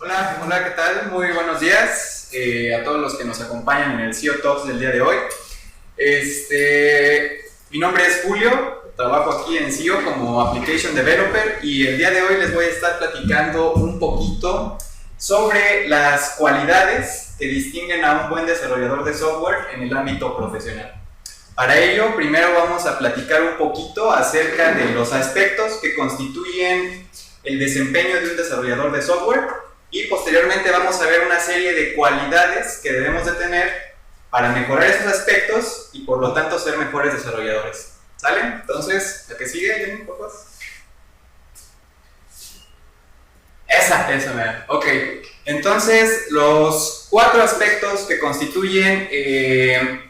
Hola, hola, ¿qué tal? Muy buenos días a todos los que nos acompañan en el CEO Talks del día de hoy. Mi nombre es Julio, trabajo aquí en CEO como Application Developer y el día de hoy les voy a estar platicando un poquito sobre las cualidades que distinguen a un buen desarrollador de software en el ámbito profesional. Para ello, primero vamos a platicar un poquito acerca de los aspectos que constituyen el desempeño de un desarrollador de software y posteriormente vamos a ver una serie de cualidades que debemos de tener para mejorar esos aspectos y por lo tanto ser mejores desarrolladores. ¿Sale? Entonces, la que sigue, Jenny, por favor. Esa, mira. Ok. Entonces, los cuatro aspectos que constituyen el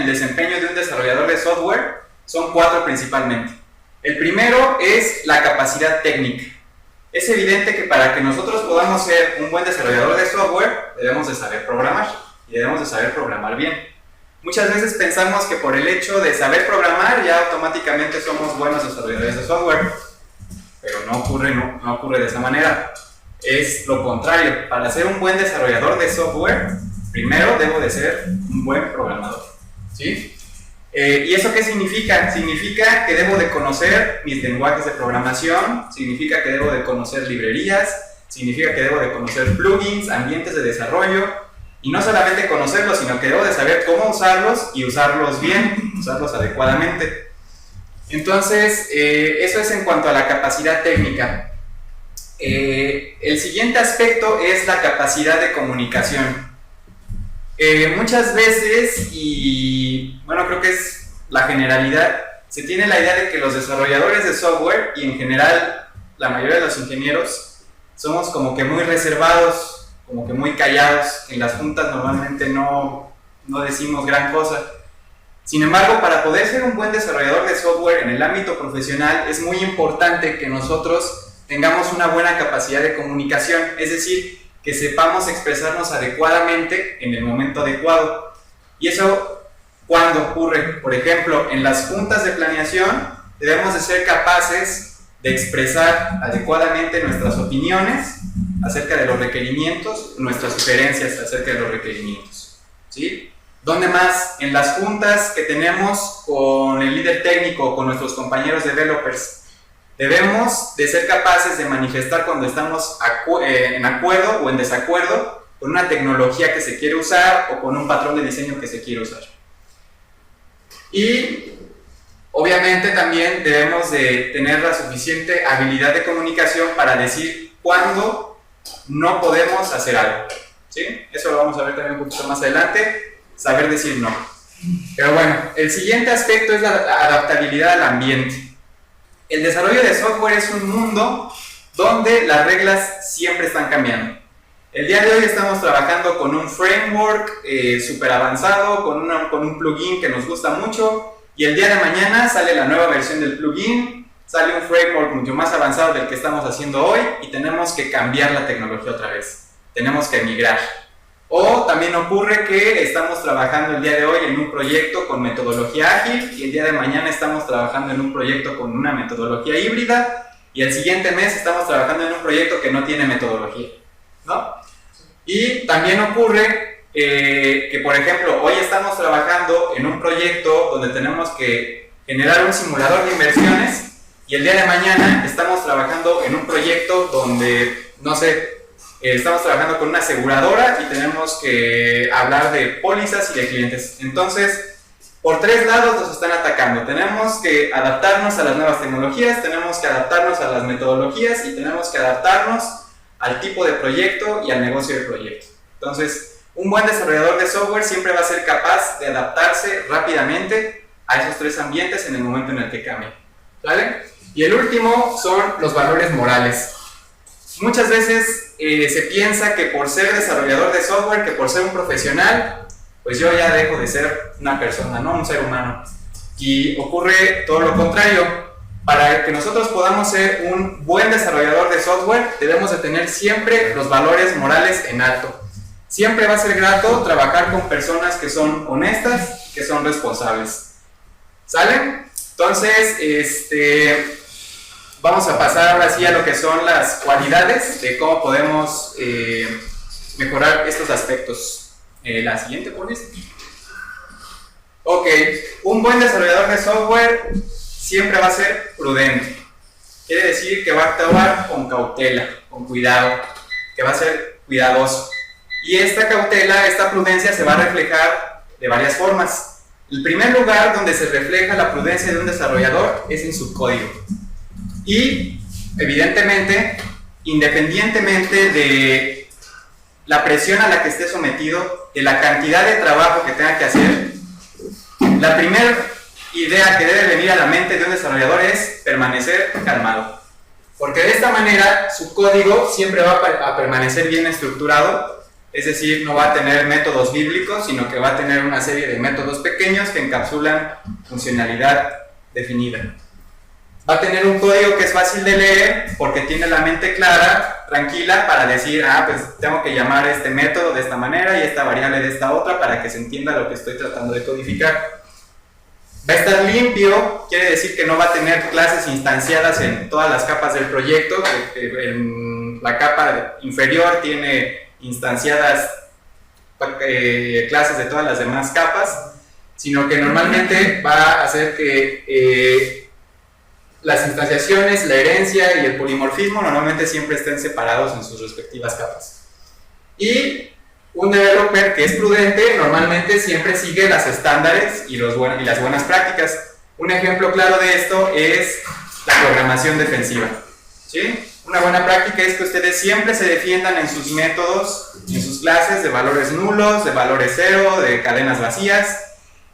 desempeño de un desarrollador de software son cuatro principalmente. El primero es la capacidad técnica. Es evidente que para que nosotros podamos ser un buen desarrollador de software, debemos de saber programar y debemos de saber programar bien. Muchas veces pensamos que por el hecho de saber programar ya automáticamente somos buenos desarrolladores de software, pero no ocurre de esa manera. Es lo contrario. Para ser un buen desarrollador de software, primero debo de ser un buen programador, ¿sí? ¿Y eso qué significa? Significa que debo de conocer mis lenguajes de programación, significa que debo de conocer librerías, significa que debo de conocer plugins, ambientes de desarrollo, y no solamente conocerlos, sino que debo de saber cómo usarlos y usarlos bien, usarlos adecuadamente. Entonces, eso es en cuanto a la capacidad técnica. El siguiente aspecto es la capacidad de comunicación. Muchas veces, y bueno, creo que es la generalidad, se tiene la idea de que los desarrolladores de software y en general la mayoría de los ingenieros somos como que muy reservados, como que muy callados. En las juntas normalmente no decimos gran cosa. Sin embargo, para poder ser un buen desarrollador de software en el ámbito profesional es muy importante que nosotros tengamos una buena capacidad de comunicación, es decir, que sepamos expresarnos adecuadamente en el momento adecuado. Y eso, ¿cuándo ocurre? Por ejemplo, en las juntas de planeación debemos de ser capaces de expresar adecuadamente nuestras opiniones acerca de los requerimientos, nuestras sugerencias acerca de los requerimientos, ¿sí? ¿Dónde más? En las juntas que tenemos con el líder técnico, con nuestros compañeros developers. Debemos de ser capaces de manifestar cuando estamos en acuerdo o en desacuerdo con una tecnología que se quiere usar o con un patrón de diseño que se quiere usar. Y obviamente también debemos de tener la suficiente habilidad de comunicación para decir cuándo no podemos hacer algo, ¿sí? Eso lo vamos a ver también un poquito más adelante, saber decir no. Pero bueno, el siguiente aspecto es la adaptabilidad al ambiente. El desarrollo de software es un mundo donde las reglas siempre están cambiando. El día de hoy estamos trabajando con un framework súper avanzado, con un plugin que nos gusta mucho, y el día de mañana sale la nueva versión del plugin, sale un framework mucho más avanzado del que estamos haciendo hoy y tenemos que cambiar la tecnología otra vez. Tenemos que migrar. O también ocurre que estamos trabajando el día de hoy en un proyecto con metodología ágil y el día de mañana estamos trabajando en un proyecto con una metodología híbrida y el siguiente mes estamos trabajando en un proyecto que no tiene metodología, ¿no? Y también ocurre que, por ejemplo, hoy estamos trabajando en un proyecto donde tenemos que generar un simulador de inversiones y el día de mañana estamos trabajando en un proyecto donde, no sé, estamos trabajando con una aseguradora y tenemos que hablar de pólizas y de clientes. Entonces, por tres lados nos están atacando. Tenemos que adaptarnos a las nuevas tecnologías, tenemos que adaptarnos a las metodologías y tenemos que adaptarnos al tipo de proyecto y al negocio del proyecto. Entonces, un buen desarrollador de software siempre va a ser capaz de adaptarse rápidamente a esos tres ambientes en el momento en el que cambie, ¿vale? Y el último son los valores morales. Muchas veces se piensa que por ser desarrollador de software, que por ser un profesional, pues yo ya dejo de ser una persona, no un ser humano. Y ocurre todo lo contrario. Para que nosotros podamos ser un buen desarrollador de software, debemos de tener siempre los valores morales en alto. Siempre va a ser grato trabajar con personas que son honestas, que son responsables. ¿Sale? Entonces, vamos a pasar ahora sí a lo que son las cualidades de cómo podemos mejorar estos aspectos. La siguiente, por favor. Ok, un buen desarrollador de software siempre va a ser prudente. Quiere decir que va a actuar con cautela, con cuidado, que va a ser cuidadoso. Y esta cautela, esta prudencia se va a reflejar de varias formas. El primer lugar donde se refleja la prudencia de un desarrollador es en su código. Y, evidentemente, independientemente de la presión a la que esté sometido, de la cantidad de trabajo que tenga que hacer, la primera idea que debe venir a la mente de un desarrollador es permanecer calmado. Porque de esta manera su código siempre va a permanecer bien estructurado, es decir, no va a tener métodos bíblicos, sino que va a tener una serie de métodos pequeños que encapsulan funcionalidad definida. Va a tener un código que es fácil de leer porque tiene la mente clara, tranquila, para decir, pues tengo que llamar este método de esta manera y esta variable de esta otra para que se entienda lo que estoy tratando de codificar. Va a estar limpio, quiere decir que no va a tener clases instanciadas en todas las capas del proyecto. En la capa inferior tiene instanciadas clases de todas las demás capas, sino que normalmente va a hacer que las instanciaciones, la herencia y el polimorfismo normalmente siempre estén separados en sus respectivas capas. Y un developer que es prudente normalmente siempre sigue los estándares y las buenas prácticas. Un ejemplo claro de esto es la programación defensiva, ¿sí? Una buena práctica es que ustedes siempre se defiendan en sus métodos, en sus clases, de valores nulos, de valores cero, de cadenas vacías.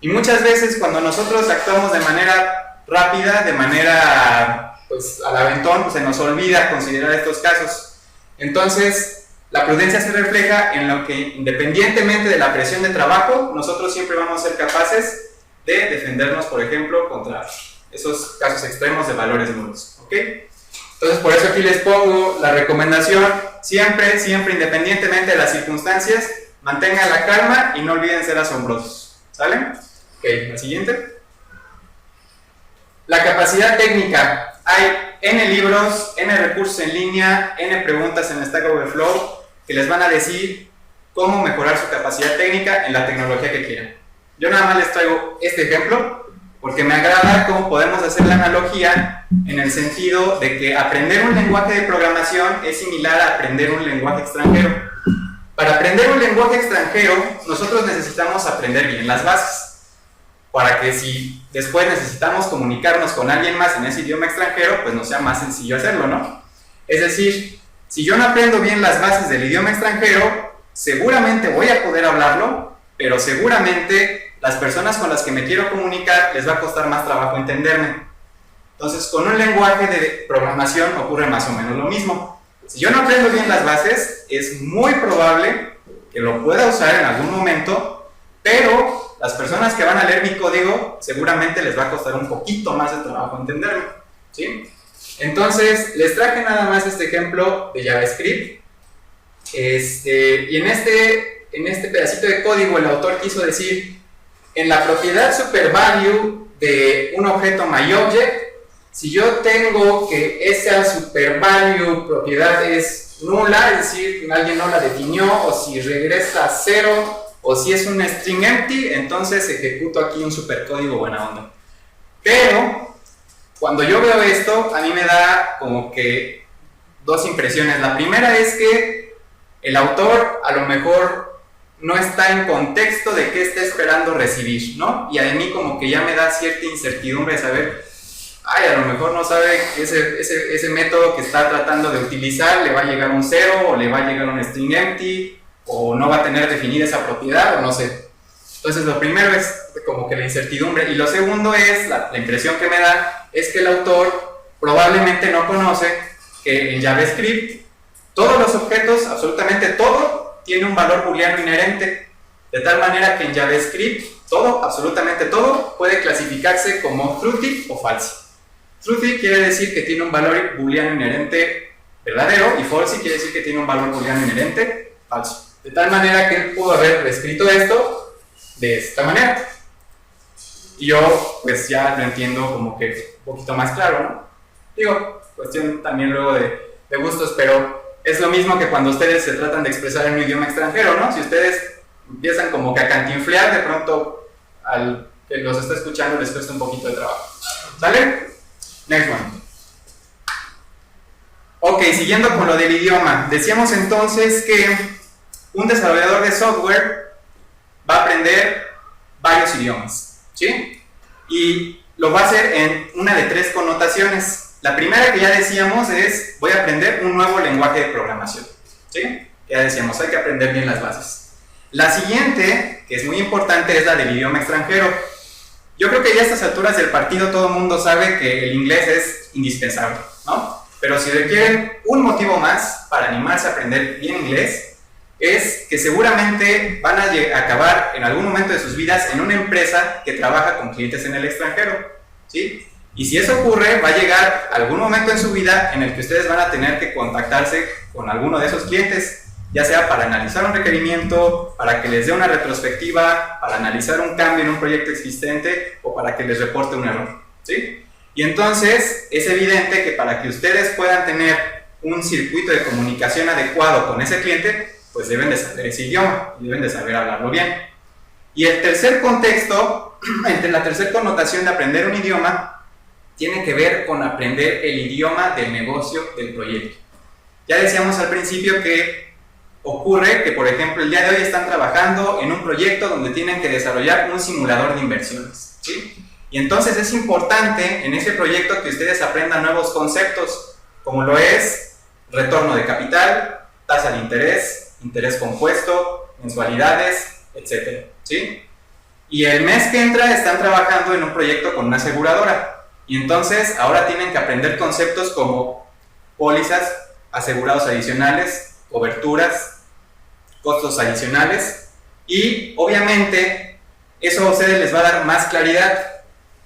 Y muchas veces cuando nosotros actuamos de manera rápida, de manera pues al aventón, se nos olvida considerar estos casos. Entonces, la prudencia se refleja en lo que, independientemente de la presión de trabajo, nosotros siempre vamos a ser capaces de defendernos, por ejemplo, contra esos casos extremos de valores nulos, ¿ok? Entonces, por eso aquí les pongo la recomendación, siempre, independientemente de las circunstancias, mantengan la calma y no olviden ser asombrosos, ¿sale? Ok, la siguiente. La capacidad técnica. Hay N libros, N recursos en línea, N preguntas en Stack Overflow que les van a decir cómo mejorar su capacidad técnica en la tecnología que quieran. Yo nada más les traigo este ejemplo porque me agrada cómo podemos hacer la analogía en el sentido de que aprender un lenguaje de programación es similar a aprender un lenguaje extranjero. Para aprender un lenguaje extranjero, nosotros necesitamos aprender bien las bases, para que si después necesitamos comunicarnos con alguien más en ese idioma extranjero, pues nos sea más sencillo hacerlo, ¿no? Es decir, si yo no aprendo bien las bases del idioma extranjero, seguramente voy a poder hablarlo, pero seguramente las personas con las que me quiero comunicar les va a costar más trabajo entenderme. Entonces, con un lenguaje de programación ocurre más o menos lo mismo. Si yo no aprendo bien las bases, es muy probable que lo pueda usar en algún momento, pero las personas que van a leer mi código seguramente les va a costar un poquito más de trabajo entenderlo, ¿sí? Entonces, les traje nada más este ejemplo de JavaScript. Y en este pedacito de código el autor quiso decir, en la propiedad supervalue de un objeto myObject, si yo tengo que esa supervalue propiedad es nula, es decir, que alguien no la definió, o si regresa a 0, o si es un string empty, entonces ejecuto aquí un supercódigo buena onda. Pero, cuando yo veo esto, a mí me da como que dos impresiones. La primera es que el autor a lo mejor no está en contexto de qué está esperando recibir, ¿no? Y a mí como que ya me da cierta incertidumbre de saber, a lo mejor no sabe que ese método que está tratando de utilizar le va a llegar un 0, o le va a llegar un string empty, o no va a tener definida esa propiedad, o no sé. Entonces lo primero es como que la incertidumbre, y lo segundo es, la impresión que me da, es que el autor probablemente no conoce que en JavaScript todos los objetos, absolutamente todo, tiene un valor booleano inherente, de tal manera que en JavaScript todo, absolutamente todo, puede clasificarse como truthy o false. Truthy quiere decir que tiene un valor booleano inherente verdadero, y false quiere decir que tiene un valor booleano inherente falso. De tal manera que él pudo haber escrito esto de esta manera. Y yo, pues ya lo entiendo como que un poquito más claro, ¿no? Digo, cuestión también luego de gustos, pero es lo mismo que cuando ustedes se tratan de expresar en un idioma extranjero, ¿no? Si ustedes empiezan como que a cantinflear, de pronto al que los está escuchando les cuesta un poquito de trabajo. ¿Sale? Next one. Ok, siguiendo con lo del idioma, decíamos entonces que un desarrollador de software va a aprender varios idiomas, ¿sí? Y lo va a hacer en una de 3 connotaciones. La primera que ya decíamos es, voy a aprender un nuevo lenguaje de programación, ¿sí? Ya decíamos, hay que aprender bien las bases. La siguiente, que es muy importante, es la del idioma extranjero. Yo creo que ya a estas alturas del partido todo el mundo sabe que el inglés es indispensable, ¿no? Pero si requieren un motivo más para animarse a aprender bien inglés, es que seguramente van a acabar en algún momento de sus vidas en una empresa que trabaja con clientes en el extranjero, ¿sí? Y si eso ocurre, va a llegar algún momento en su vida en el que ustedes van a tener que contactarse con alguno de esos clientes, ya sea para analizar un requerimiento, para que les dé una retrospectiva, para analizar un cambio en un proyecto existente o para que les reporte un error, ¿sí? Y entonces es evidente que para que ustedes puedan tener un circuito de comunicación adecuado con ese cliente, pues deben de saber ese idioma y deben de saber hablarlo bien. Y el tercer contexto, la tercera connotación de aprender un idioma, tiene que ver con aprender el idioma del negocio del proyecto. Ya decíamos al principio que ocurre que, por ejemplo, el día de hoy están trabajando en un proyecto donde tienen que desarrollar un simulador de inversiones, ¿sí? Y entonces es importante en ese proyecto que ustedes aprendan nuevos conceptos, como lo es retorno de capital, tasa de interés, interés compuesto, mensualidades, etc., ¿sí? Y el mes que entra están trabajando en un proyecto con una aseguradora. Y entonces ahora tienen que aprender conceptos como pólizas, asegurados adicionales, coberturas, costos adicionales. Y obviamente eso a ustedes les va a dar más claridad.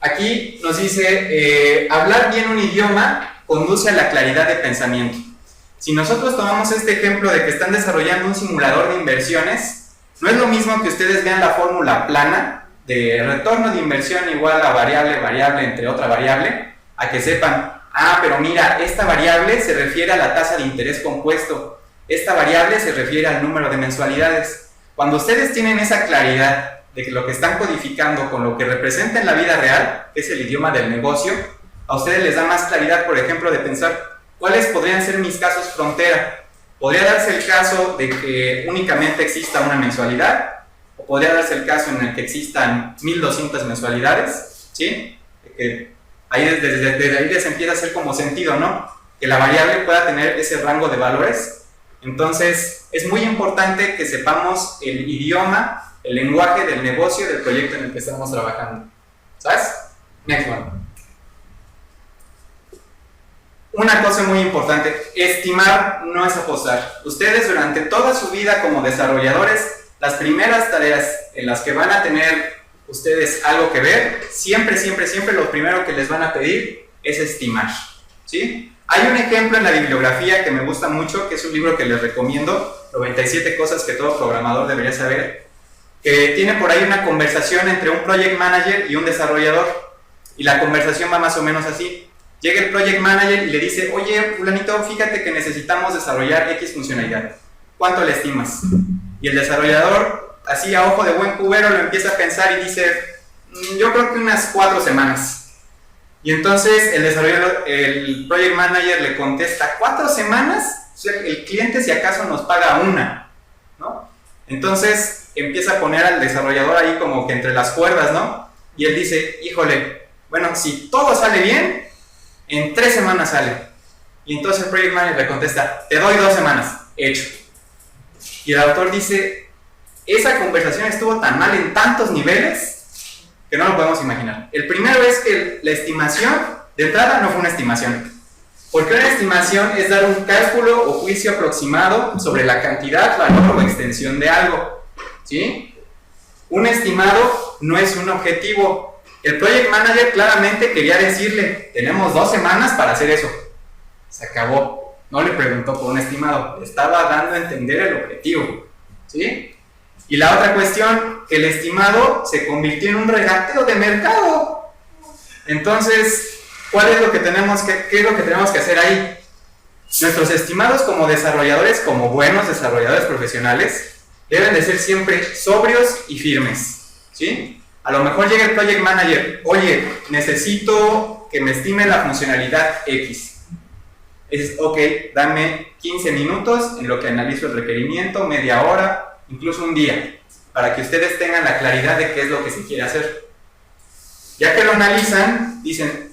Aquí nos dice, hablar bien un idioma conduce a la claridad de pensamiento. Si nosotros tomamos este ejemplo de que están desarrollando un simulador de inversiones, no es lo mismo que ustedes vean la fórmula plana de retorno de inversión igual a variable, entre otra variable, a que sepan, pero mira, esta variable se refiere a la tasa de interés compuesto, esta variable se refiere al número de mensualidades. Cuando ustedes tienen esa claridad de que lo que están codificando con lo que representa en la vida real, que es el idioma del negocio, a ustedes les da más claridad, por ejemplo, de pensar cuáles podrían ser mis casos frontera. ¿Podría darse el caso de que únicamente exista una mensualidad? ¿O podría darse el caso en el que existan 1200 mensualidades? ¿Sí? Que ahí desde ahí les empieza a hacer como sentido, ¿no? Que la variable pueda tener ese rango de valores. Entonces, es muy importante que sepamos el idioma, el lenguaje del negocio del proyecto en el que estamos trabajando. ¿Sabes? Next one. Una cosa muy importante, estimar no es apostar. Ustedes durante toda su vida como desarrolladores, las primeras tareas en las que van a tener ustedes algo que ver, siempre lo primero que les van a pedir es estimar, ¿sí? Hay un ejemplo en la bibliografía que me gusta mucho, que es un libro que les recomiendo, 97 cosas que todo programador debería saber, que tiene por ahí una conversación entre un project manager y un desarrollador, y la conversación va más o menos así. Llega el project manager y le dice, oye, fulanito, fíjate que necesitamos desarrollar X funcionalidad, ¿cuánto le estimas? Y el desarrollador, así a ojo de buen cubero, lo empieza a pensar y dice, yo creo que unas 4 semanas. Y entonces el project manager le contesta, ¿4 semanas? O sea, el cliente si acaso nos paga una, ¿no? Entonces empieza a poner al desarrollador ahí como que entre las cuerdas, ¿no? Y él dice, híjole, bueno, si todo sale bien, en 3 semanas sale. Y entonces el project manager le contesta, te doy 2 semanas, hecho. Y el autor dice, esa conversación estuvo tan mal en tantos niveles que no lo podemos imaginar. El primero es que la estimación, de entrada, no fue una estimación. Porque una estimación es dar un cálculo o juicio aproximado sobre la cantidad, valor o extensión de algo, ¿sí? Un estimado no es un objetivo. El project manager claramente quería decirle, tenemos 2 semanas para hacer eso. Se acabó. No le preguntó por un estimado, le estaba dando a entender el objetivo, ¿sí? Y la otra cuestión, que el estimado se convirtió en un regateo de mercado. Entonces, ¿Cuál es lo que tenemos qué es lo que tenemos que hacer ahí? Nuestros estimados como desarrolladores, como buenos desarrolladores profesionales, deben de ser siempre sobrios y firmes, ¿sí? A lo mejor llega el project manager, oye, necesito que me estime la funcionalidad X. Es, ok, dame 15 minutos en lo que analizo el requerimiento, media hora, incluso un día, para que ustedes tengan la claridad de qué es lo que se quiere hacer. Ya que lo analizan, dicen,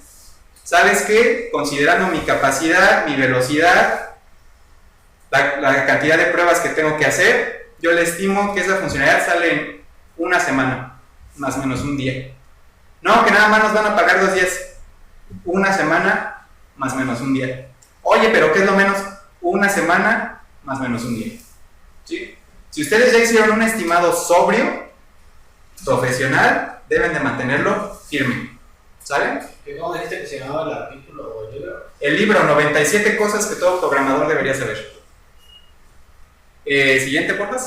¿sabes qué? Considerando mi capacidad, mi velocidad, la cantidad de pruebas que tengo que hacer, yo le estimo que esa funcionalidad sale en una semana, más o menos un día. No, que nada más nos van a pagar 2 días. Una semana, más o menos un día. Oye, pero ¿qué es lo menos? Una semana, más o menos un día. ¿Sí? Si ustedes ya hicieron un estimado sobrio, profesional, deben de mantenerlo firme. ¿Sale? ¿Cómo dijiste que se llamaba el artículo o el libro? El libro, 97 cosas que todo programador debería saber. Siguiente, por favor.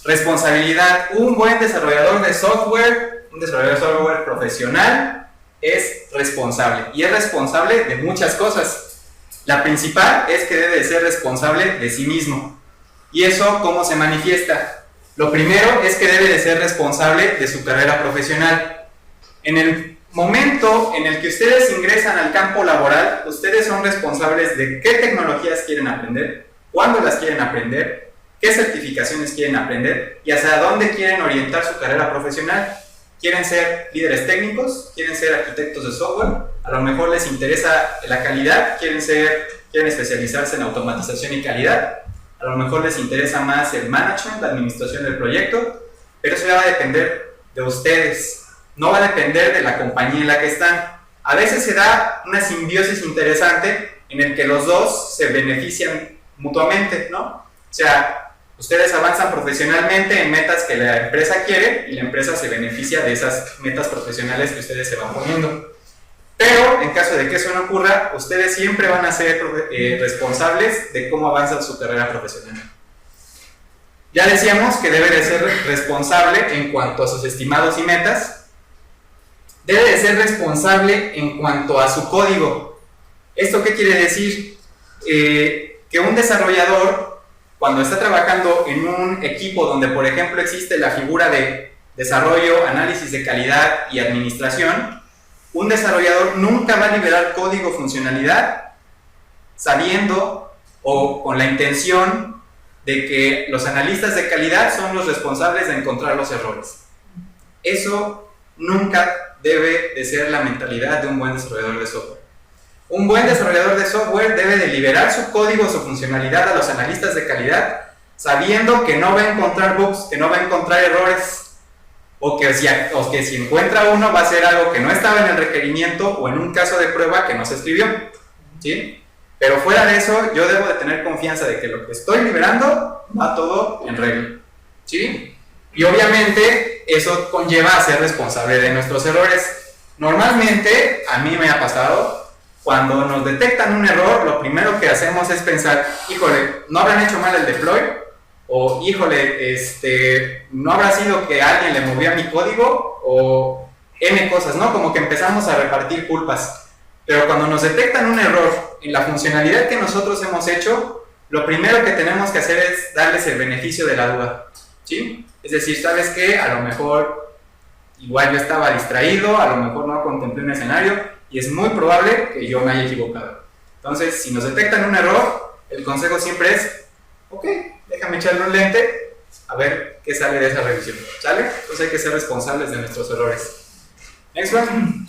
Responsabilidad. Un buen desarrollador de software, un desarrollador de software profesional, es responsable. Y es responsable de muchas cosas. La principal es que debe de ser responsable de sí mismo. ¿Y eso cómo se manifiesta? Lo primero es que debe de ser responsable de su carrera profesional. En el momento en el que ustedes ingresan al campo laboral, ustedes son responsables de qué tecnologías quieren aprender, cuándo las quieren aprender, qué certificaciones quieren aprender y hacia dónde quieren orientar su carrera profesional. ¿Quieren ser líderes técnicos? ¿Quieren ser arquitectos de software? A lo mejor les interesa la calidad, quieren especializarse en automatización y calidad. A lo mejor les interesa más el management, la administración del proyecto, pero eso ya va a depender de ustedes. No va a depender de la compañía en la que están. A veces se da una simbiosis interesante en el que los dos se benefician mutuamente, ¿no? O sea, ustedes avanzan profesionalmente en metas que la empresa quiere y la empresa se beneficia de esas metas profesionales que ustedes se van poniendo. Pero en caso de que eso no ocurra, ustedes siempre van a ser responsables de cómo avanza su carrera profesional. Ya decíamos que debe de ser responsable en cuanto a sus estimados y metas. Debe de ser responsable en cuanto a su código. ¿Esto qué quiere decir? Que un desarrollador, cuando está trabajando en un equipo donde, por ejemplo, existe la figura de desarrollo, análisis de calidad y administración, un desarrollador nunca va a liberar código funcionalidad sabiendo o con la intención de que los analistas de calidad son los responsables de encontrar los errores. Eso nunca debe de ser la mentalidad de un buen desarrollador de software. Un buen desarrollador de software debe de liberar su código, su funcionalidad a los analistas de calidad, sabiendo que no va a encontrar bugs, que no va a encontrar errores, o que si encuentra uno va a ser algo que no estaba en el requerimiento o en un caso de prueba que no se escribió, ¿sí? Pero fuera de eso, yo debo de tener confianza de que lo que estoy liberando va todo en regla, ¿sí? Y obviamente eso conlleva a ser responsable de nuestros errores. Normalmente, a mí me ha pasado, cuando nos detectan un error, lo primero que hacemos es pensar, híjole, ¿no habrán hecho mal el deploy? O, híjole, ¿no habrá sido que alguien le movió a mi código? O N cosas, ¿no? Como que empezamos a repartir culpas. Pero cuando nos detectan un error en la funcionalidad que nosotros hemos hecho, lo primero que tenemos que hacer es darles el beneficio de la duda, ¿sí? Es decir, ¿sabes qué? A lo mejor igual yo estaba distraído, a lo mejor no contemplé un escenario y es muy probable que yo me haya equivocado. Entonces, si nos detectan un error, el consejo siempre es, ok, déjame echarle un lente a ver qué sale de esa revisión, ¿sale? Entonces hay que ser responsables de nuestros errores. Next one.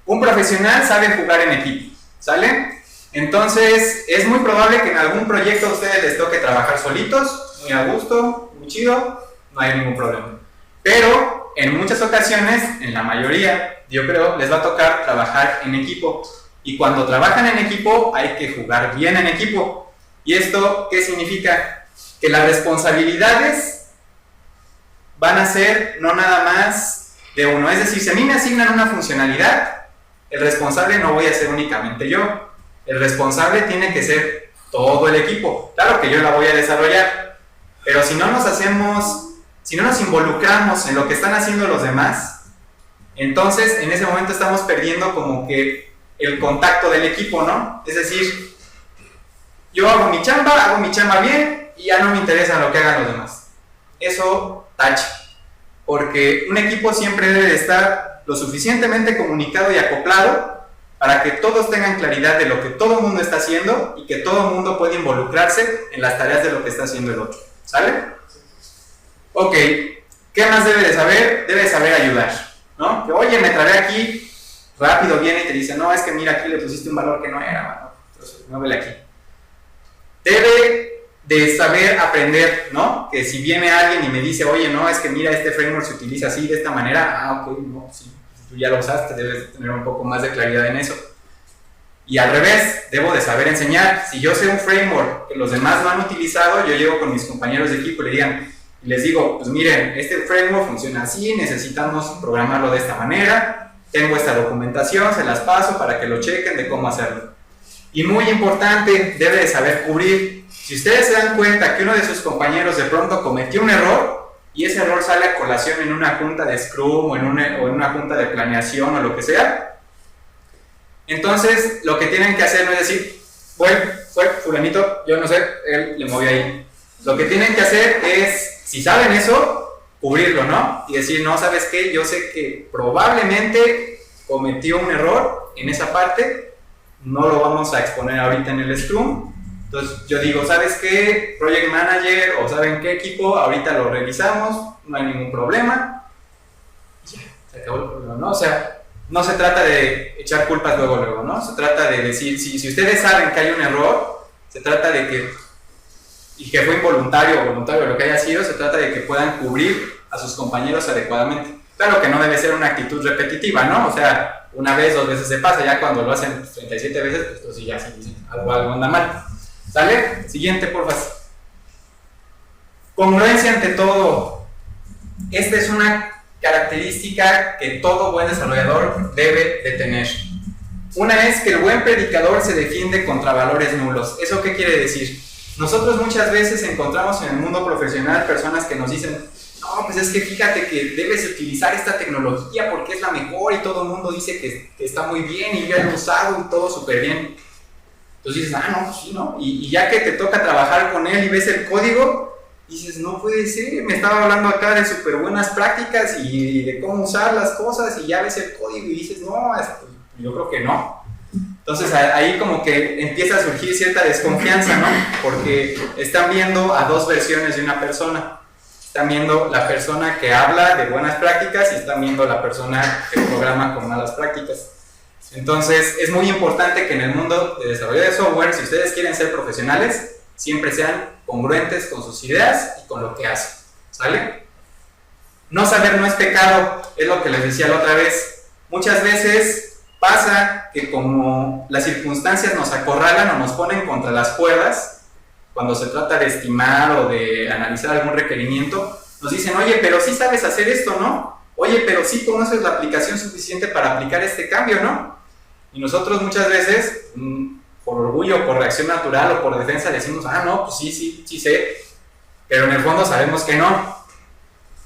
Un profesional sabe jugar en equipo, ¿sale? Entonces, es muy probable que en algún proyecto a ustedes les toque trabajar solitos, muy a gusto, muy chido, no hay ningún problema. Pero, en muchas ocasiones, en la mayoría, yo creo, les va a tocar trabajar en equipo. Y cuando trabajan en equipo, hay que jugar bien en equipo. ¿Y esto qué significa? Que las responsabilidades van a ser no nada más de uno. Es decir, si a mí me asignan una funcionalidad, el responsable no voy a ser únicamente yo. El responsable tiene que ser todo el equipo. Claro que yo la voy a desarrollar, pero si no nos involucramos en lo que están haciendo los demás, Entonces, en ese momento estamos perdiendo como que el contacto del equipo, ¿no? Es decir, yo hago mi chamba bien y ya no me interesa lo que hagan los demás. Eso tache, porque un equipo siempre debe de estar lo suficientemente comunicado y acoplado para que todos tengan claridad de lo que todo el mundo está haciendo y que todo el mundo puede involucrarse en las tareas de lo que está haciendo el otro. ¿Sale? Ok, ¿qué más debe de saber? Debe de saber ayudar, ¿no? Que oye, me trabé aquí, rápido viene y te dice, no, es que mira, aquí le pusiste un valor que no era, mano. Entonces, muévele aquí. Debe de saber aprender, ¿no? Que si viene alguien y me dice, oye, no, es que mira, este framework se utiliza así, de esta manera, ok, no, sí, tú ya lo usaste, debes tener un poco más de claridad en eso. Y al revés, debo de saber enseñar. Si yo sé un framework que los demás no han utilizado, yo llego con mis compañeros de equipo y les digo, pues miren, este framework funciona así, necesitamos programarlo de esta manera, tengo esta documentación, se las paso para que lo chequen de cómo hacerlo. Y muy importante, debe de saber cubrir. Si ustedes se dan cuenta que uno de sus compañeros de pronto cometió un error y ese error sale a colación en una junta de Scrum o en una junta de planeación o lo que sea, entonces lo que tienen que hacer no es decir, fue fulanito, yo no sé, él le movió ahí. Lo que tienen que hacer es, si saben eso, cubrirlo, ¿no? Y decir, no, ¿sabes qué? Yo sé que probablemente cometió un error en esa parte, no lo vamos a exponer ahorita en el Scrum. Entonces yo digo, ¿sabes qué? Project Manager o ¿saben qué equipo? Ahorita lo revisamos, no hay ningún problema. Y ya, se acabó el problema, ¿no? O sea, no se trata de echar culpas luego, ¿no? Se trata de decir, si ustedes saben que hay un error, se trata de que, y que fue involuntario o voluntario lo que haya sido, se trata de que puedan cubrir a sus compañeros adecuadamente. Claro que no debe ser una actitud repetitiva, ¿no? O sea, una vez, 2 veces se pasa, ya cuando lo hacen 37 veces, pues entonces ya sí dicen, algo anda mal. ¿Sale? Siguiente, porfa. Congruencia ante todo. Esta es una característica que todo buen desarrollador debe de tener. Una es que el buen predicador se defiende contra valores nulos. ¿Eso qué quiere decir? Nosotros muchas veces encontramos en el mundo profesional personas que nos dicen, no, pues es que fíjate que debes utilizar esta tecnología porque es la mejor y todo el mundo dice que está muy bien y yo ya lo he usado y todo súper bien. Entonces dices, no, pues sí, ¿no? Y ya que te toca trabajar con él y ves el código, dices, no puede ser, me estaba hablando acá de súper buenas prácticas y de cómo usar las cosas y ya ves el código y dices, no, yo creo que no. Entonces ahí como que empieza a surgir cierta desconfianza, ¿no? Porque están viendo a dos versiones de una persona. Están viendo la persona que habla de buenas prácticas y están viendo la persona que programa con malas prácticas. Entonces es muy importante que en el mundo de desarrollo de software, si ustedes quieren ser profesionales, siempre sean congruentes con sus ideas y con lo que hacen, ¿sale? No saber no es pecado, es lo que les decía la otra vez. Muchas veces pasa que como las circunstancias nos acorralan o nos ponen contra las cuerdas, cuando se trata de estimar o de analizar algún requerimiento, nos dicen, oye, pero sí sabes hacer esto, ¿no? Oye, pero sí conoces la aplicación suficiente para aplicar este cambio, ¿no? Y nosotros muchas veces, por orgullo, por reacción natural o por defensa, decimos, no, pues sí sé, pero en el fondo sabemos que no.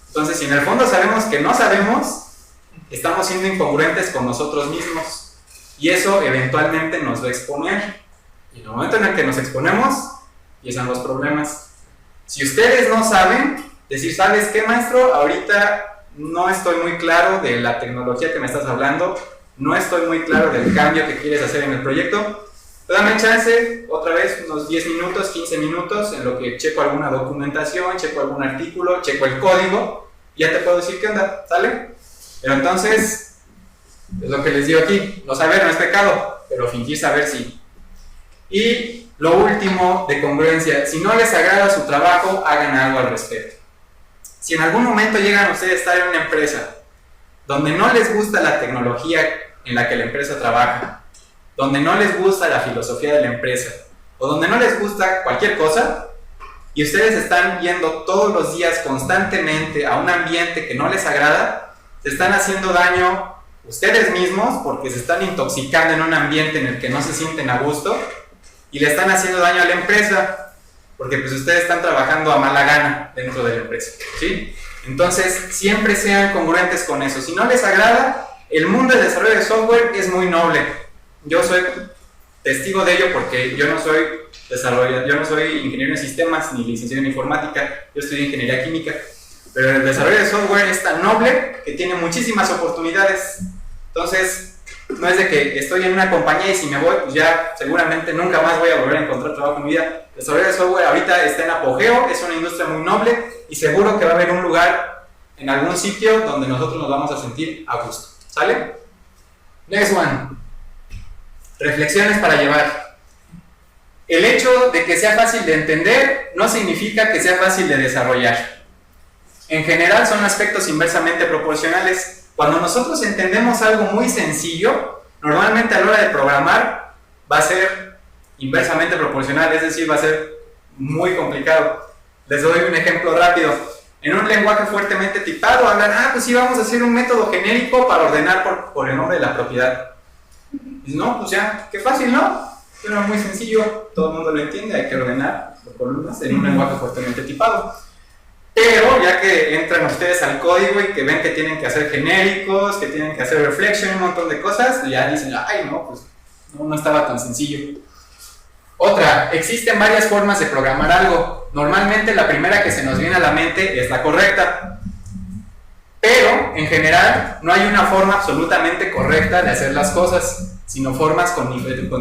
Entonces, si en el fondo sabemos que no sabemos, estamos siendo incongruentes con nosotros mismos y eso eventualmente nos va a exponer. Y en el momento en el que nos exponemos, empiezan los problemas. Si ustedes no saben, decir, ¿sabes qué, maestro? Ahorita no estoy muy claro de la tecnología que me estás hablando, no estoy muy claro del cambio que quieres hacer en el proyecto. Dame chance, otra vez, unos 10 minutos, 15 minutos, en lo que checo alguna documentación, checo algún artículo, checo el código, y ya te puedo decir qué onda, ¿sale? Pero entonces, es lo que les digo aquí, no saber no es pecado, pero fingir saber sí. Y lo último de congruencia, si no les agrada su trabajo, hagan algo al respecto. Si en algún momento llegan ustedes a estar en una empresa donde no les gusta la tecnología en la que la empresa trabaja, donde no les gusta la filosofía de la empresa, o donde no les gusta cualquier cosa, y ustedes están yendo todos los días constantemente a un ambiente que no les agrada, se están haciendo daño ustedes mismos porque se están intoxicando en un ambiente en el que no se sienten a gusto, y le están haciendo daño a la empresa porque pues ustedes están trabajando a mala gana dentro de la empresa, ¿sí? Entonces, siempre sean congruentes con eso. Si no les agrada, el mundo del desarrollo de software es muy noble. Yo soy testigo de ello porque yo no soy ingeniero en sistemas ni licenciado en informática, yo estudié ingeniería química. Pero el desarrollo de software es tan noble que tiene muchísimas oportunidades. Entonces, no es de que estoy en una compañía y si me voy, pues ya seguramente nunca más voy a volver a encontrar trabajo en mi vida. El desarrollo de software ahorita está en apogeo, es una industria muy noble y seguro que va a haber un lugar en algún sitio donde nosotros nos vamos a sentir a gusto. ¿Sale? Next one. Reflexiones para llevar. El hecho de que sea fácil de entender no significa que sea fácil de desarrollar. En general son aspectos inversamente proporcionales. Cuando nosotros entendemos algo muy sencillo, normalmente a la hora de programar va a ser inversamente proporcional, es decir, va a ser muy complicado. Les doy un ejemplo rápido. En un lenguaje fuertemente tipado hablan, pues sí, vamos a hacer un método genérico para ordenar por el nombre de la propiedad. Y no, pues ya, qué fácil, ¿no? Pero muy sencillo, todo el mundo lo entiende, hay que ordenar por columnas en un lenguaje fuertemente tipado. Pero ya que entran ustedes al código y que ven que tienen que hacer genéricos, que tienen que hacer reflection, un montón de cosas, ya dicen, ay no, pues no estaba tan sencillo. Otra, existen varias formas de programar algo. Normalmente la primera que se nos viene a la mente es la correcta. Pero, en general, no hay una forma absolutamente correcta de hacer las cosas, sino formas con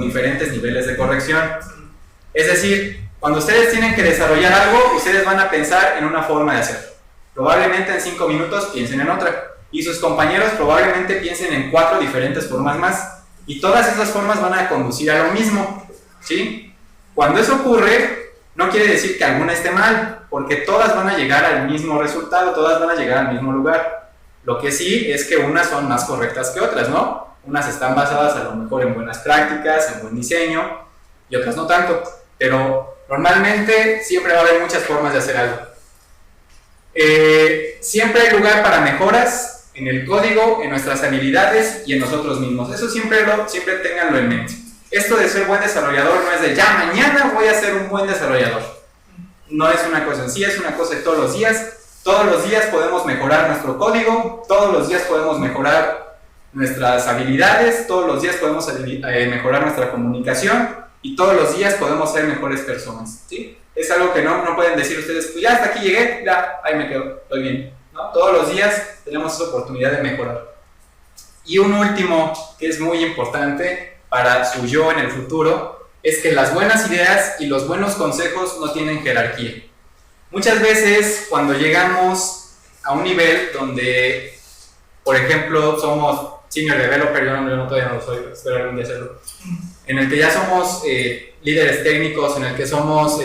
diferentes niveles de corrección. Es decir, cuando ustedes tienen que desarrollar algo, ustedes van a pensar en una forma de hacerlo. Probablemente en 5 minutos piensen en otra. Y sus compañeros probablemente piensen en 4 diferentes formas más. Y todas esas formas van a conducir a lo mismo, ¿sí? Cuando eso ocurre, no quiere decir que alguna esté mal, porque todas van a llegar al mismo resultado, todas van a llegar al mismo lugar. Lo que sí es que unas son más correctas que otras, ¿no? Unas están basadas a lo mejor en buenas prácticas, en buen diseño, y otras no tanto. Pero normalmente siempre va a haber muchas formas de hacer algo. Siempre hay lugar para mejoras en el código, en nuestras habilidades y en nosotros mismos. Eso siempre ténganlo en mente. Esto de ser buen desarrollador no es de ya mañana voy a ser un buen desarrollador. No es una cosa en sí, es una cosa de todos los días. Todos los días podemos mejorar nuestro código, todos los días podemos mejorar nuestras habilidades, todos los días podemos mejorar nuestra comunicación y todos los días podemos ser mejores personas, ¿sí? Es algo que no pueden decir ustedes, pues ya hasta aquí llegué, ya, ahí me quedo, estoy bien, ¿no? Todos los días tenemos esa oportunidad de mejorar. Y un último que es muy importante para su yo en el futuro es que las buenas ideas y los buenos consejos no tienen jerarquía. Muchas veces cuando llegamos a un nivel donde, por ejemplo, somos senior developer, yo todavía no lo soy, espero algún día hacerlo, en el que ya somos líderes técnicos, en el que somos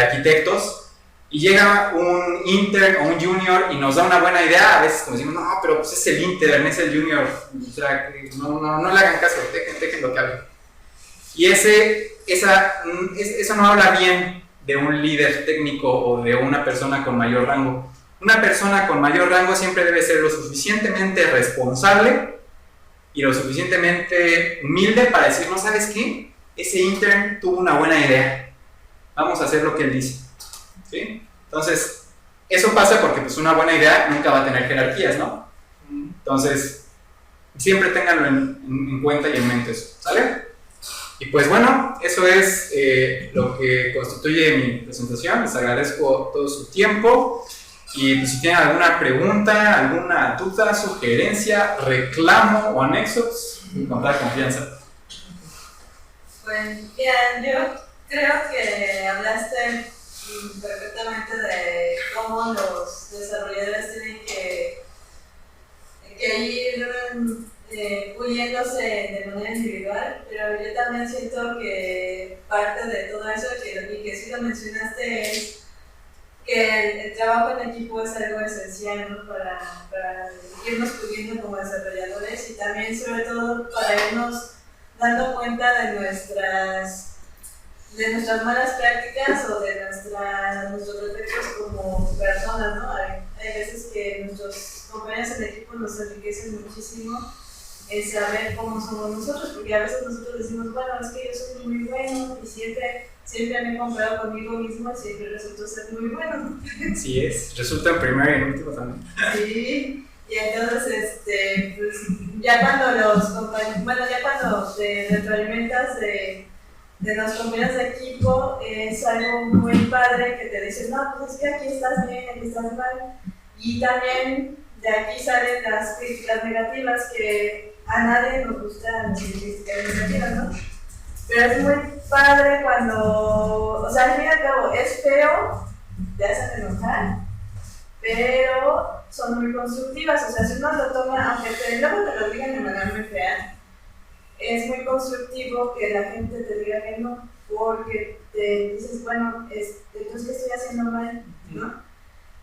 arquitectos, y llega un intern o un junior y nos da una buena idea, a veces como decimos, no, pero pues es el intern, es el junior, o sea, no le hagan caso, dejen lo que hable. Y eso no habla bien de un líder técnico o de una persona con mayor rango. Una persona con mayor rango siempre debe ser lo suficientemente responsable y lo suficientemente humilde para decir, no, ¿sabes qué? Ese intern tuvo una buena idea, vamos a hacer lo que él dice, ¿sí? Entonces, eso pasa porque pues, una buena idea nunca va a tener jerarquías, ¿no? Entonces, siempre ténganlo en cuenta y en mente eso, ¿sale? Y pues bueno, eso es lo que constituye mi presentación. Les agradezco todo su tiempo y pues, si tienen alguna pregunta, alguna duda, sugerencia, reclamo o anexos, con toda confianza. Pues bien, yo creo que hablaste perfectamente de cómo los desarrolladores tienen que ir puliéndose de manera individual, pero yo también siento que parte de todo eso, y que sí lo mencionaste, es que el trabajo en equipo es algo esencial, ¿no? para irnos puliendo como desarrolladores y también sobre todo para irnos dando cuenta de nuestras malas prácticas o de nuestros defectos como personas, ¿no? Hay veces que nuestros compañeros en equipo nos enriquecen muchísimo es saber cómo somos nosotros, porque a veces nosotros decimos, bueno, es que yo soy muy bueno y siempre me he comparado conmigo mismo y siempre resultó ser muy bueno. Sí es, resulta en primero y en último también. Sí, y entonces, pues, ya cuando los compañeros, bueno, ya cuando te retroalimentas de los compañeros de equipo, es algo muy padre que te dicen, no, pues es que aquí estás bien, aquí estás mal, y también de aquí salen las críticas negativas que a nadie nos gustan las críticas negativas, ¿no? Pero es muy padre cuando, o sea, al fin y al cabo, es feo, te hacen enojar, pero son muy constructivas, o sea, si uno lo toma, aunque luego te lo digan de manera muy fea, es muy constructivo que la gente te diga que no, porque te dices, bueno, entonces, ¿qué estoy haciendo mal? ¿No?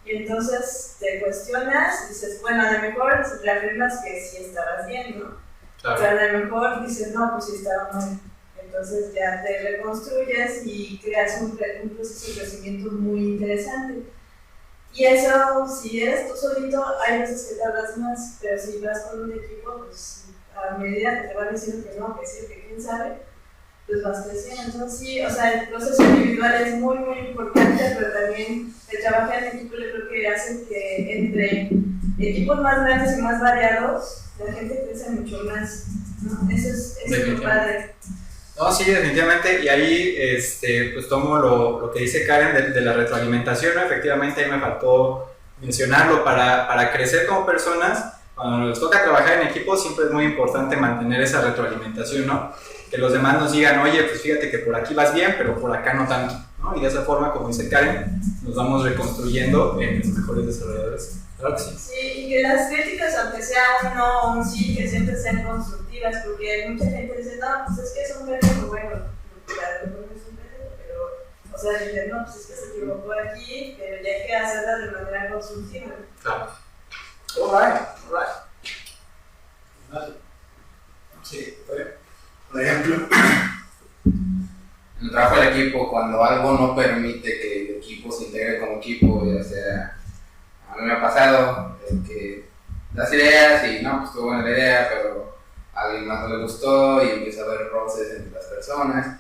Y entonces te cuestionas y dices, bueno, a lo mejor reafirmas que sí estabas bien, ¿no? Claro. Pero a lo mejor dices, no, pues sí estaba mal. Entonces ya te reconstruyes y creas un proceso de crecimiento muy interesante. Y eso, si eres tú solito, hay veces que tardas más, pero si vas con un equipo, pues a medida que te van diciendo que no, que sí, que quién sabe, pues vas creciendo. Entonces sí, o sea, el proceso individual es muy, muy importante, pero también el trabajar en equipo yo creo que hace que entre equipos más grandes y más variados, la gente crece mucho más, ¿no? Eso es muy padre. No, sí, definitivamente, y ahí pues tomo lo que dice Karen de la retroalimentación, ¿no? Efectivamente ahí me faltó mencionarlo, para crecer como personas, cuando nos toca trabajar en equipo siempre es muy importante mantener esa retroalimentación, ¿no? Que los demás nos digan, oye, pues fíjate que por aquí vas bien, pero por acá no tanto, ¿no? Y de esa forma, como dice Karen, nos vamos reconstruyendo en los mejores desarrolladores. Claro que sí. Sí, y que las críticas, aunque sea un no o un sí, que siempre sean constructivas, porque mucha gente dice, no, pues es que es un pendejo, bueno, claro, no es un pendejo, pero, o sea, dicen, no, pues es que se equivocó aquí, pero ya hay que hacerla de manera constructiva. Claro. Alright. Sí, por ejemplo, en el trabajo del equipo, cuando algo no permite que el equipo se integre como equipo, ya sea, a mí me ha pasado que das ideas y no, pues estuvo buena la idea, pero a alguien más no le gustó y empieza a haber roces entre las personas.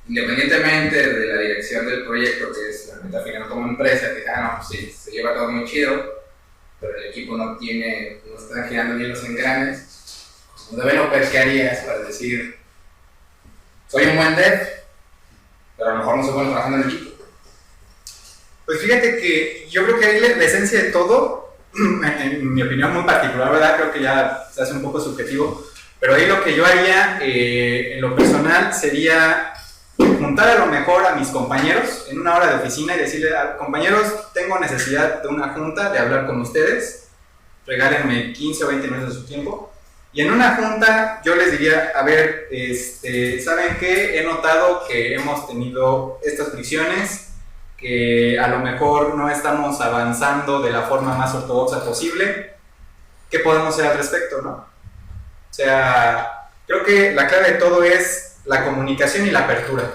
Independientemente de la dirección del proyecto, que es la meta final como empresa, que no, pues sí, se lleva todo muy chido, pero el equipo no están girando bien los engranes. Como developer, ¿qué harías para decir, soy un buen dev, pero a lo mejor no soy bueno trabajando en equipo? Pues fíjate que yo creo que ahí la esencia de todo, en mi opinión muy particular, ¿verdad? Creo que ya se hace un poco subjetivo, pero ahí lo que yo haría en lo personal sería juntar a lo mejor a mis compañeros en una hora de oficina y decirle, compañeros, tengo necesidad de una junta, de hablar con ustedes, regálenme 15 o 20 minutos de su tiempo. Y en una junta yo les diría, a ver, ¿saben qué? He notado que hemos tenido estas fricciones, que a lo mejor no estamos avanzando de la forma más ortodoxa posible. ¿Qué podemos hacer al respecto, no? O sea, creo que la clave de todo es la comunicación y la apertura,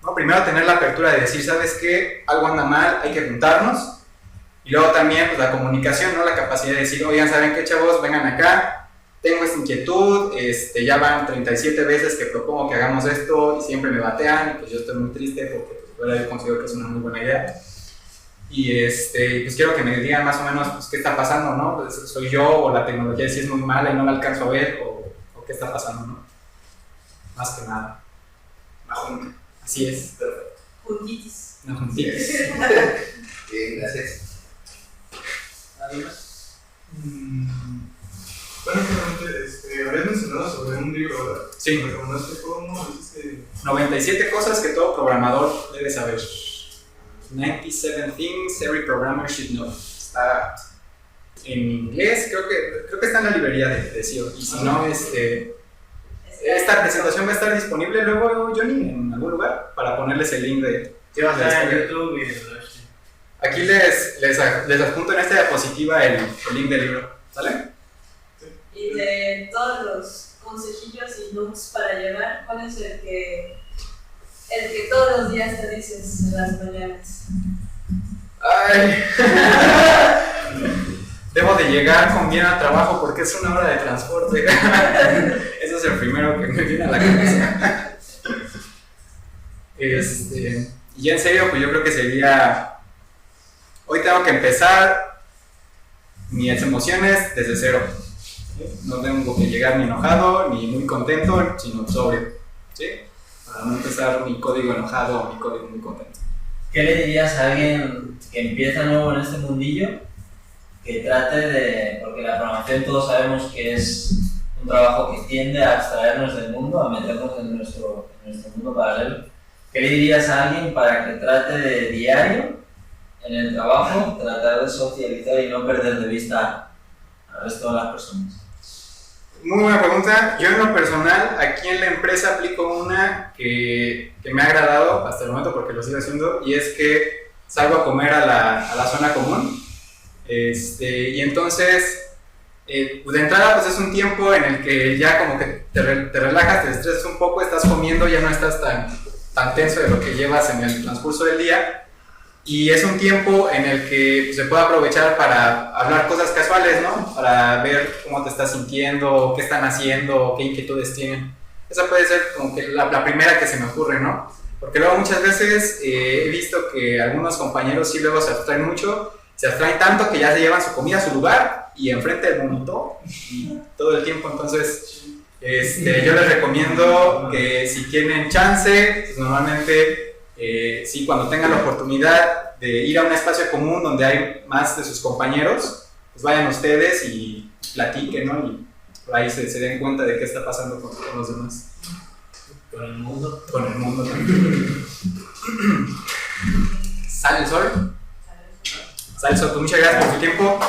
¿no? Primero tener la apertura de decir, ¿sabes qué? Algo anda mal, hay que juntarnos. Y luego también pues, la comunicación, ¿no? La capacidad de decir, oigan, ¿saben qué, chavos? Vengan acá. Tengo esta inquietud, ya van 37 veces que propongo que hagamos esto y siempre me batean y pues yo estoy muy triste porque pues, yo considero que es una muy buena idea. Y pues quiero que me digan más o menos pues, qué está pasando, ¿no? Pues, ¿soy yo o la tecnología sí es muy mala y no la alcanzo a ver o qué está pasando, ¿no? Más que nada. Una junta. Así es. Perfecto. Juntitis. Una juntitis. Bien, gracias. ¿Alguien más? Bueno, realmente, habías mencionado sobre un libro, ¿verdad? Sí. ¿Me recomendaste cómo? 97 cosas que todo programador debe saber. 97 things every programmer should know. Está en inglés, creo que está en la librería de SEO. Y si no, esta presentación va a estar disponible luego, Johnny, en algún lugar, para ponerles el link de... Está en YouTube y en Rush. Aquí les adjunto en esta diapositiva el link del libro, ¿sale? Y de todos los consejillos y looks para llevar, ¿cuál es el que todos los días te dices en las mañanas? Ay. debo de llegar con bien al trabajo porque es una hora de transporte. Eso es el primero que me viene a la cabeza. Y ya en serio, pues yo creo que sería, hoy tengo que empezar mis emociones desde cero. No tengo que llegar ni enojado, ni muy contento, sino sobrio, ¿sí? Para no empezar mi código enojado o mi código muy contento. ¿Qué le dirías a alguien que empieza nuevo en este mundillo? Que trate de, porque la programación todos sabemos que es un trabajo que tiende a abstraernos del mundo, a meternos en nuestro mundo paralelo. ¿Qué le dirías a alguien para que trate de diario, en el trabajo, tratar de socializar y no perder de vista al resto de las personas? Muy buena pregunta. Yo en lo personal, aquí en la empresa aplico una que me ha agradado hasta el momento porque lo sigo haciendo, y es que salgo a comer a la zona común. Y entonces, de entrada pues es un tiempo en el que ya como que te relajas, te estresas un poco, estás comiendo, ya no estás tan tenso de lo que llevas en el transcurso del día. Y es un tiempo en el que se puede aprovechar para hablar cosas casuales, ¿no? Para ver cómo te estás sintiendo, qué están haciendo, qué inquietudes tienen. Esa puede ser como que la primera que se me ocurre, ¿no? Porque luego muchas veces he visto que algunos compañeros sí luego se abstraen mucho, se abstraen tanto que ya se llevan su comida a su lugar y enfrente del monitor y todo el tiempo. Entonces, yo les recomiendo que si tienen chance, pues normalmente... sí, cuando tengan la oportunidad de ir a un espacio común donde hay más de sus compañeros, pues vayan ustedes y platiquen, ¿no? Y por ahí se den cuenta de qué está pasando con los demás. Con el mundo. Con el mundo también. ¿Sale el sol? Sale el sol. Pues muchas gracias por su tiempo.